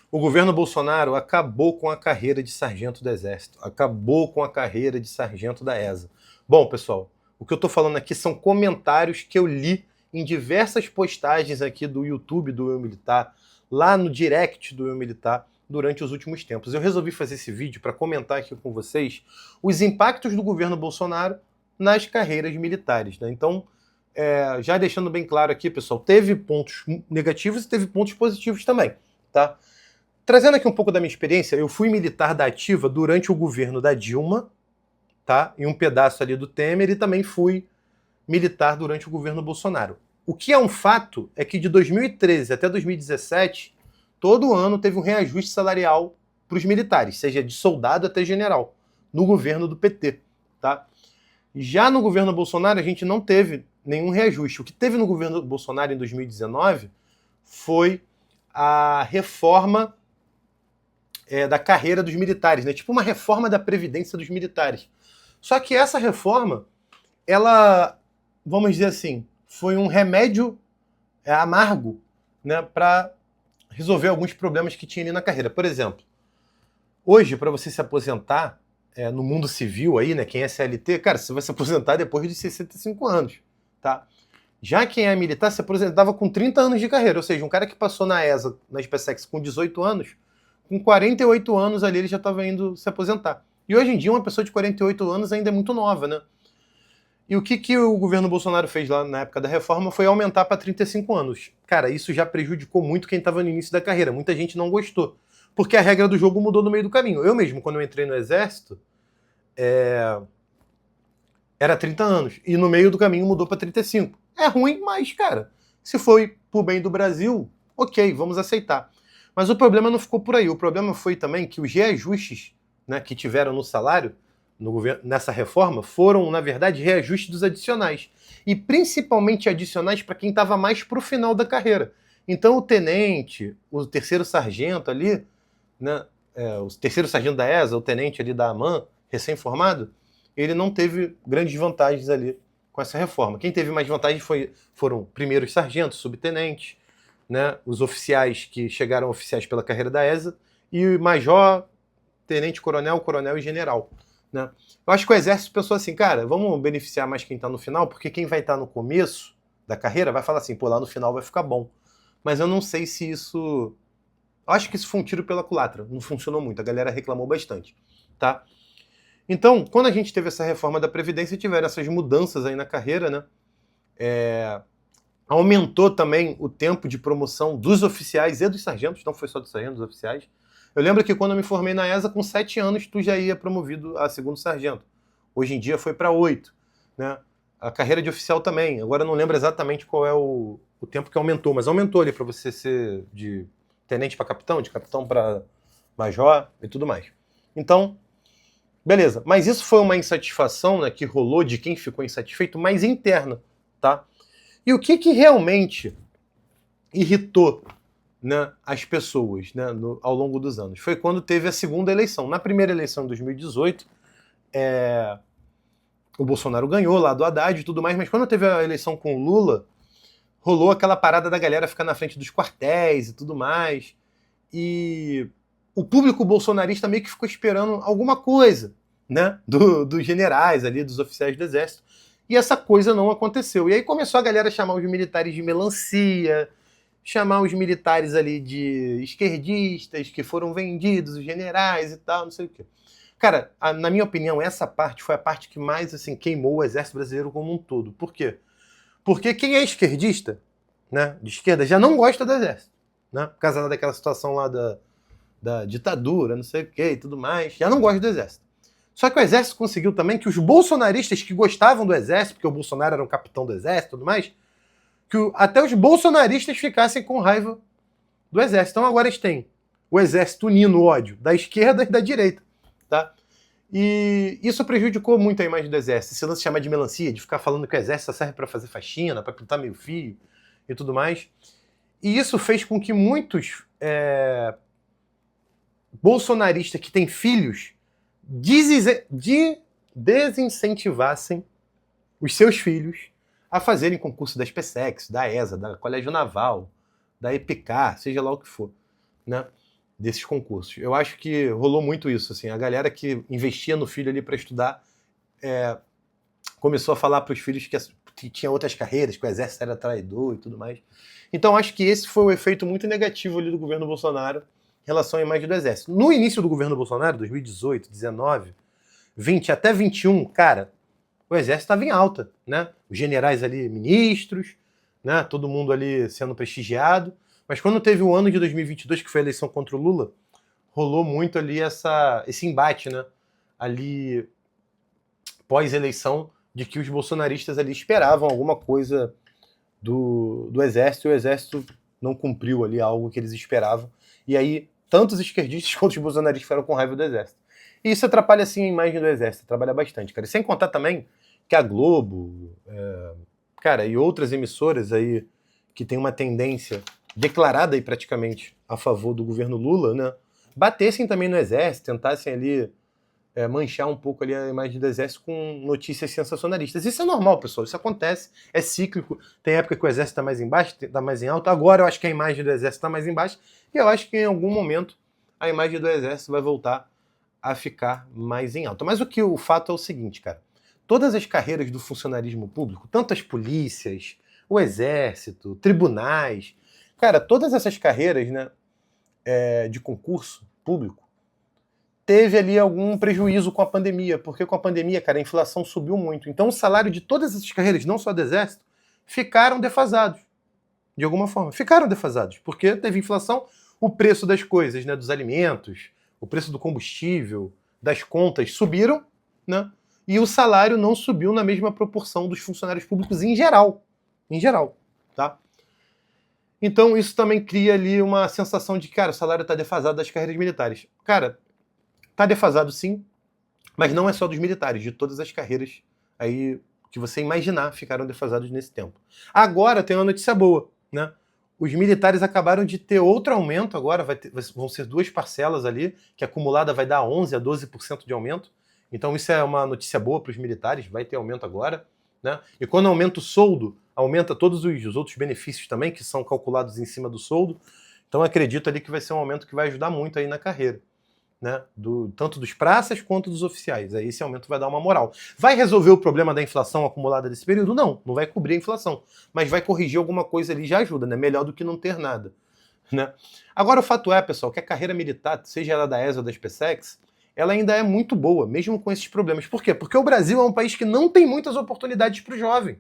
O governo Bolsonaro acabou com a carreira de sargento do Exército, acabou com a carreira de sargento da ESA. Bom, pessoal, o que eu estou falando aqui são comentários que eu li em diversas postagens aqui do YouTube do Eu Militar, lá no direct do Eu Militar, durante os últimos tempos. Eu resolvi fazer esse vídeo para comentar aqui com vocês os impactos do governo Bolsonaro nas carreiras militares, né? Então, já deixando bem claro aqui, pessoal, teve pontos negativos e teve pontos positivos também, tá? Trazendo aqui um pouco da minha experiência, eu fui militar da ativa durante o governo da Dilma, tá? E um pedaço ali do Temer, e também fui militar durante o governo Bolsonaro. O que é um fato é que de 2013 até 2017, todo ano teve um reajuste salarial para os militares, seja de soldado até general, no governo do PT, tá? Já no governo Bolsonaro, a gente não teve nenhum reajuste. O que teve no governo Bolsonaro em 2019 foi a reforma da carreira dos militares, né? Tipo uma reforma da previdência dos militares. Só que essa reforma, ela, vamos dizer assim, foi um remédio amargo, né, para resolver alguns problemas que tinha ali na carreira. Por exemplo, hoje, para você se aposentar no mundo civil aí, né, quem é CLT, cara, você vai se aposentar depois de 65 anos, tá? Já quem é militar se aposentava com 30 anos de carreira, ou seja, um cara que passou na ESA, na SpaceX, com 18 anos, com 48 anos ali ele já estava indo se aposentar. E hoje em dia uma pessoa de 48 anos ainda é muito nova, né? E o que o governo Bolsonaro fez lá na época da reforma foi aumentar para 35 anos. Cara, isso já prejudicou muito quem estava no início da carreira. Muita gente não gostou. Porque a regra do jogo mudou no meio do caminho. Eu mesmo, quando eu entrei no Exército, era 30 anos. E no meio do caminho mudou para 35. É ruim, mas, cara, se foi pro bem do Brasil, ok, vamos aceitar. Mas o problema não ficou por aí. O problema foi também que os reajustes, né, que tiveram no salário no governo, nessa reforma foram, na verdade, reajustes dos adicionais. E principalmente adicionais para quem estava mais para o final da carreira. Então o tenente, o terceiro sargento ali, né, o terceiro sargento da ESA, o tenente ali da AMAN, recém-formado, ele não teve grandes vantagens ali com essa reforma. Quem teve mais vantagens foram primeiros sargentos, subtenentes, né, os oficiais que chegaram oficiais pela carreira da ESA, e major, tenente, coronel, coronel e general. Né? Eu acho que o Exército pensou assim, cara, vamos beneficiar mais quem está no final, porque quem vai estar no começo da carreira vai falar assim, pô, lá no final vai ficar bom. Mas eu não sei se isso... Eu acho que isso foi um tiro pela culatra, não funcionou muito, a galera reclamou bastante, tá? Então, quando a gente teve essa reforma da Previdência, tiveram essas mudanças aí na carreira, né? Aumentou também o tempo de promoção dos oficiais e dos sargentos, não foi só dos sargentos, dos oficiais. Eu lembro que quando eu me formei na ESA, com 7 anos, tu já ia promovido a segundo sargento. Hoje em dia foi para 8. Né? A carreira de oficial também. Agora eu não lembro exatamente qual é o tempo que aumentou, mas aumentou ali para você ser de tenente para capitão, de capitão para major e tudo mais. Então, beleza. Mas isso foi uma insatisfação, né, que rolou de quem ficou insatisfeito, mais interna, tá? E o que realmente irritou, né, as pessoas, né, ao longo dos anos? Foi quando teve a segunda eleição. Na primeira eleição de 2018, o Bolsonaro ganhou lá do Haddad e tudo mais, mas quando teve a eleição com o Lula, rolou aquela parada da galera ficar na frente dos quartéis e tudo mais. E o público bolsonarista meio que ficou esperando alguma coisa, né, dos generais ali, dos oficiais do Exército. E essa coisa não aconteceu. E aí começou a galera a chamar os militares de melancia, chamar os militares ali de esquerdistas, que foram vendidos, os generais e tal, não sei o quê. Cara, na minha opinião, essa parte foi a parte que mais assim, queimou o exército brasileiro como um todo. Por quê? Porque quem é esquerdista, né, de esquerda, já não gosta do exército. Né, por causa daquela situação lá da ditadura, não sei o quê e tudo mais, já não gosta do exército. Só que o exército conseguiu também que os bolsonaristas que gostavam do exército, porque o Bolsonaro era um capitão do exército e tudo mais, que até os bolsonaristas ficassem com raiva do exército. Então agora eles têm o exército unindo o ódio da esquerda e da direita. Tá? E isso prejudicou muito a imagem do exército. Esse lance de chamar de melancia, de ficar falando que o exército só serve para fazer faxina, para pintar meio fio e tudo mais. E isso fez com que muitos bolsonaristas que têm filhos desincentivassem os seus filhos a fazerem concurso da SpaceX, da ESA, da Colégio Naval, da EPK, seja lá o que for. Né? desses concursos. Eu acho que rolou muito isso, assim, a galera que investia no filho ali para estudar começou a falar para os filhos que tinha outras carreiras, que o exército era traidor e tudo mais. Então acho que esse foi um efeito muito negativo ali do governo Bolsonaro em relação à imagem do exército. No início do governo Bolsonaro, 2018, 19, 20 até 21, cara, o exército estava em alta, né? Os generais ali, ministros, né? Todo mundo ali sendo prestigiado. Mas quando teve o ano de 2022, que foi a eleição contra o Lula, rolou muito ali esse embate, né? Ali pós-eleição, de que os bolsonaristas ali esperavam alguma coisa do exército, e o exército não cumpriu ali algo que eles esperavam. E aí, tanto os esquerdistas quanto os bolsonaristas ficaram com raiva do exército. E isso atrapalha, assim, a imagem do exército, atrapalha bastante, cara. E sem contar também que a Globo, cara, e outras emissoras aí que tem uma tendência declarada aí praticamente a favor do governo Lula, né, batessem também no exército, tentassem ali manchar um pouco ali a imagem do exército com notícias sensacionalistas. Isso é normal, pessoal, isso acontece, é cíclico. Tem época que o exército está mais embaixo, está mais em alta. Agora eu acho que a imagem do exército está mais embaixo, e eu acho que em algum momento a imagem do exército vai voltar a ficar mais em alta. Mas o fato é o seguinte, cara. Todas as carreiras do funcionarismo público, tanto as polícias, o exército, tribunais, cara, todas essas carreiras, né, de concurso público, teve ali algum prejuízo com a pandemia, porque com a pandemia, cara, a inflação subiu muito. Então o salário de todas essas carreiras, não só do exército, ficaram defasados, de alguma forma. Ficaram defasados, porque teve inflação, o preço das coisas, né, dos alimentos, o preço do combustível, das contas subiram, né, e o salário não subiu na mesma proporção dos funcionários públicos em geral. Em geral, tá? Então isso também cria ali uma sensação de que, cara, o salário está defasado das carreiras militares. Cara, tá defasado sim, mas não é só dos militares, de todas as carreiras aí que você imaginar ficaram defasados nesse tempo. Agora tem uma notícia boa, né? Os militares acabaram de ter outro aumento agora, vão ser 2 parcelas ali, que acumulada vai dar 11 a 12% de aumento. Então isso é uma notícia boa para os militares, vai ter aumento agora, né? E quando aumenta o soldo, aumenta todos os outros benefícios também, que são calculados em cima do soldo. Então acredito ali que vai ser um aumento que vai ajudar muito aí na carreira, né, tanto dos praças quanto dos oficiais. Aí esse aumento vai dar uma moral. Vai resolver o problema da inflação acumulada desse período? Não, não vai cobrir a inflação, mas vai corrigir alguma coisa ali, já ajuda, né? Melhor do que não ter nada, né? Agora o fato é, pessoal, que a carreira militar, seja ela da ESA ou da SpaceX, ela ainda é muito boa, mesmo com esses problemas. Por quê? Porque o Brasil é um país que não tem muitas oportunidades para o jovem,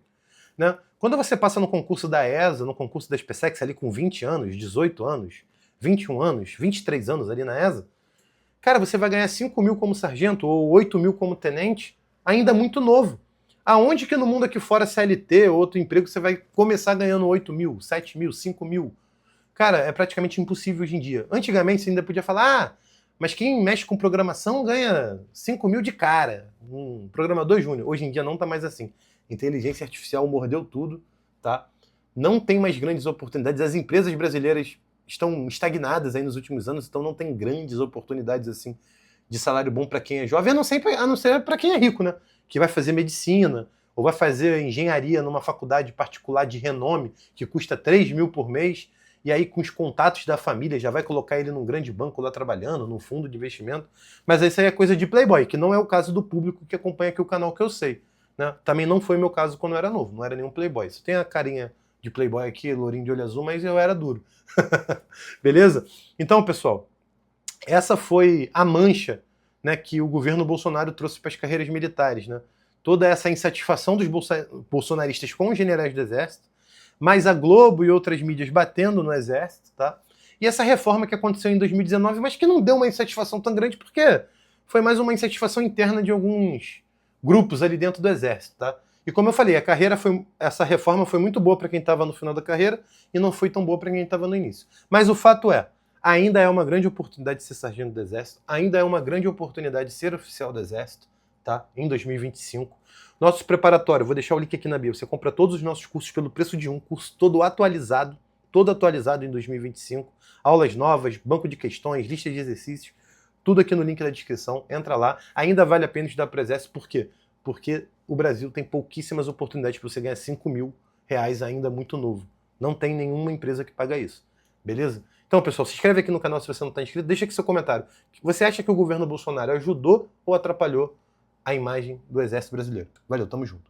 né? Quando você passa no concurso da ESA, no concurso da SpaceX ali com 20 anos, 18 anos, 21 anos, 23 anos ali na ESA, cara, você vai ganhar 5 mil como sargento ou 8 mil como tenente, ainda muito novo. Aonde que no mundo aqui fora, CLT ou outro emprego, você vai começar ganhando 8 mil, 7 mil, 5 mil? Cara, é praticamente impossível hoje em dia. Antigamente você ainda podia falar, mas quem mexe com programação ganha 5 mil de cara. Um programador júnior. Hoje em dia não tá mais assim. Inteligência artificial mordeu tudo, tá? Não tem mais grandes oportunidades. As empresas brasileiras estão estagnadas aí nos últimos anos, então não tem grandes oportunidades assim de salário bom para quem é jovem, a não ser para quem é rico, né? Que vai fazer medicina ou vai fazer engenharia numa faculdade particular de renome que custa 3 mil por mês, e aí com os contatos da família já vai colocar ele num grande banco lá trabalhando, num fundo de investimento. Mas isso aí é coisa de playboy, que não é o caso do público que acompanha aqui o canal, que eu sei, né? Também não foi meu caso quando eu era novo, não era nenhum playboy. Você tem a carinha de playboy aqui, lourinho de olho azul, mas eu era duro. Beleza? Então, pessoal, essa foi a mancha, né, que o governo Bolsonaro trouxe para as carreiras militares, né? Toda essa insatisfação dos bolsonaristas com os generais do Exército, mais a Globo e outras mídias batendo no Exército, tá? E essa reforma que aconteceu em 2019, mas que não deu uma insatisfação tão grande, porque foi mais uma insatisfação interna de alguns grupos ali dentro do Exército, tá? E como eu falei, essa reforma foi muito boa para quem estava no final da carreira e não foi tão boa para quem estava no início. Mas o fato é, ainda é uma grande oportunidade de ser sargento do Exército, ainda é uma grande oportunidade de ser oficial do Exército, tá? Em 2025. Nosso preparatório, vou deixar o link aqui na bio. Você compra todos os nossos cursos pelo preço de um, curso todo atualizado em 2025. Aulas novas, banco de questões, lista de exercícios, tudo aqui no link da descrição. Entra lá. Ainda vale a pena estudar para o Exército, por quê? Porque o Brasil tem pouquíssimas oportunidades para você ganhar 5 mil reais ainda muito novo. Não tem nenhuma empresa que paga isso, beleza? Então, pessoal, se inscreve aqui no canal se você não está inscrito, deixa aqui seu comentário. Você acha que o governo Bolsonaro ajudou ou atrapalhou a imagem do Exército Brasileiro? Valeu, tamo junto.